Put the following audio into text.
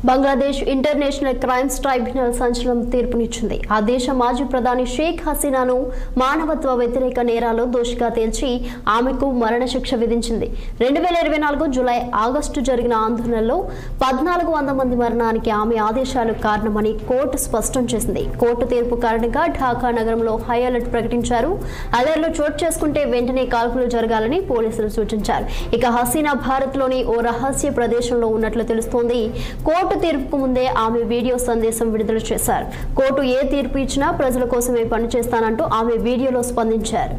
Bangladesh international crimes tribunal సంచలనం తీర్పునిచ్చింది. ఆ దేశ మాజీ ప్రధాని షేక్ హసీనాను మానవత్వ వ్యతిరేక నేరాల్లో దోషిగా తేల్చి ఆమెకు మరణశిక్ష విధించింది. 2024 జూలై ఆగస్టు జరిగిన ఆందోళనలో 1400 మంది మరణానికి ఆమె ఆదేశాలు కారణమని కోర్టు స్పష్టం చేసింది. కోర్టు తీర్పు కారణంగా ఢాకా నగరంలో హై అలర్ట్ ప్రకటించారు. అలర్లు చోటు చేసుకుంటే వెంటనే కాల్పులు జరగాలని పోలీసులు సూచించారు. ఇక హసీనా భారత్లోని ఓ రహస్య ప్రదేశంలో ఉన్నట్లు తెలుస్తోంది. కోర్టు తీర్పుకు ముందే ఆమె వీడియో సందేశం విడుదల చేశారు. కోర్టు ఏ తీర్పు ఇచ్చినా ప్రజల కోసమే పనిచేస్తానంటూ ఆమె వీడియోలో స్పందించారు.